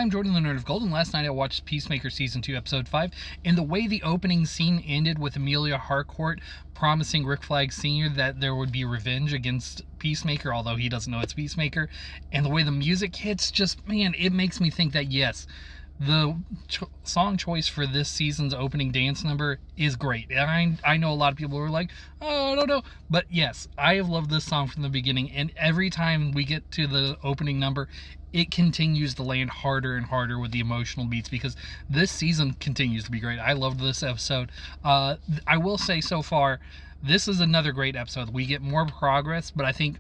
I'm Jordan the Nerd of Gold, and last night I watched Peacemaker Season 2, Episode 5, and the way the opening scene ended with Amelia Harcourt promising Rick Flag Sr. that there would be revenge against Peacemaker, although he doesn't know it's Peacemaker, and the way the music hits, just, man, it makes me think that, yes, the song choice for this season's opening dance number is great. And I know a lot of people who are like, oh, I don't know. But yes, I have loved this song from the beginning. And every time we get to the opening number, it continues to land harder and harder with the emotional beats because this season continues to be great. I loved this episode. I will say so far, this is another great episode. We get more progress, but I think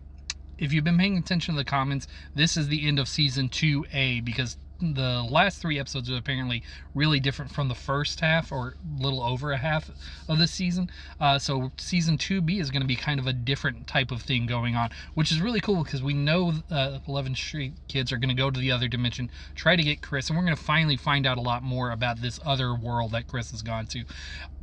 if you've been paying attention to the comments, this is the end of Season 2A because the last 3 episodes are apparently really different from the first half, or a little over a half of the season. So Season 2B is going to be kind of a different type of thing going on, which is really cool because we know 11th Street kids are going to go to the other dimension, try to get Chris, and we're going to finally find out a lot more about this other world that Chris has gone to.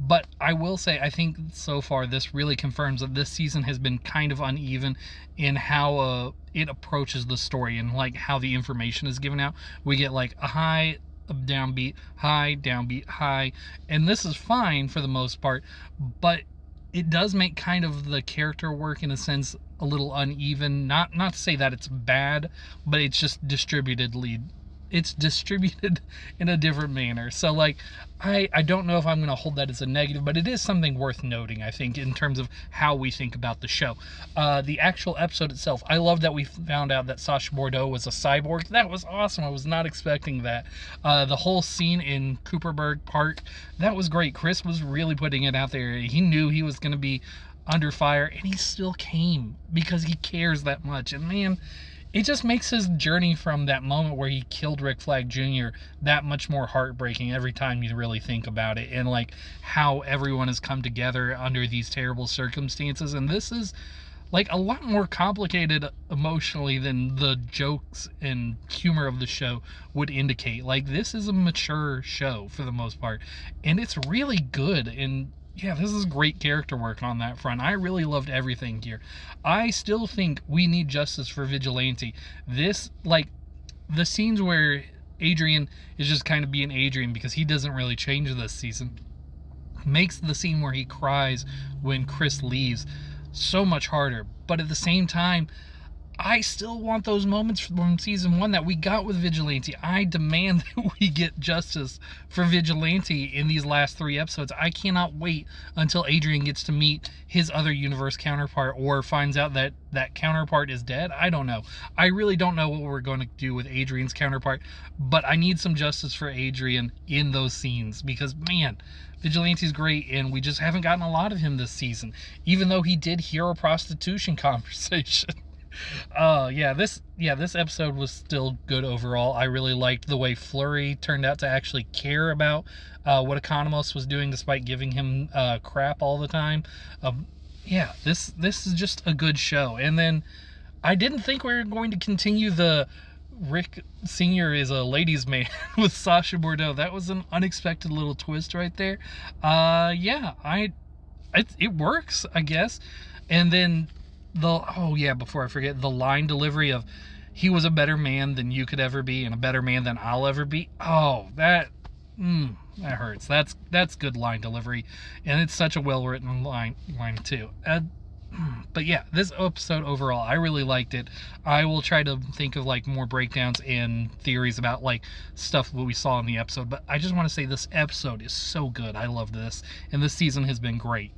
But I will say, I think so far this really confirms that this season has been kind of uneven in how it approaches the story and like how the information is given out. We get like a high, a downbeat, high, downbeat, high, and this is fine for the most part, but it does make kind of the character work in a sense a little uneven. Not to say that it's bad, but it's just distributed in a different manner. So like I don't know if I'm going to hold that as a negative, but it is something worth noting, I think, in terms of how we think about the show. The actual episode itself, I love that we found out that Sacha Bordeaux was a cyborg. That was awesome. I was not expecting that. The whole scene in Cooperberg Park, that was great. Chris was really putting it out there. He knew he was going to be under fire, and he still came because he cares that much. And man, it just makes his journey from that moment where he killed Rick Flag Jr. that much more heartbreaking every time you really think about it, and like how everyone has come together under these terrible circumstances. And this is like a lot more complicated emotionally than the jokes and humor of the show would indicate. Like, this is a mature show for the most part, and it's really good. And yeah, this is great character work on that front. I really loved everything here. I still think we need justice for Vigilante. This, like, the scenes where Adrian is just kind of being Adrian because he doesn't really change this season, makes the scene where he cries when Chris leaves so much harder. But at the same time, I still want those moments from Season 1 that we got with Vigilante. I demand that we get justice for Vigilante in these last 3 episodes. I cannot wait until Adrian gets to meet his other universe counterpart or finds out that that counterpart is dead. I don't know. I really don't know what we're going to do with Adrian's counterpart, but I need some justice for Adrian in those scenes because, man, Vigilante's great, and we just haven't gotten a lot of him this season, even though he did hear a prostitution conversation. This episode was still good overall. I really liked the way Flurry turned out to actually care about what Economos was doing despite giving him crap all the time. This is just a good show. And then I didn't think we were going to continue the Rick Sr. is a ladies' man with Sacha Bordeaux. That was an unexpected little twist right there. It works, I guess. And then before I forget, the line delivery of he was a better man than you could ever be and a better man than I'll ever be. Oh, that hurts. That's good line delivery, and it's such a well-written line too. But yeah, this episode overall, I really liked it. I will try to think of like more breakdowns and theories about like stuff that we saw in the episode, but I just want to say this episode is so good. I love this, and this season has been great.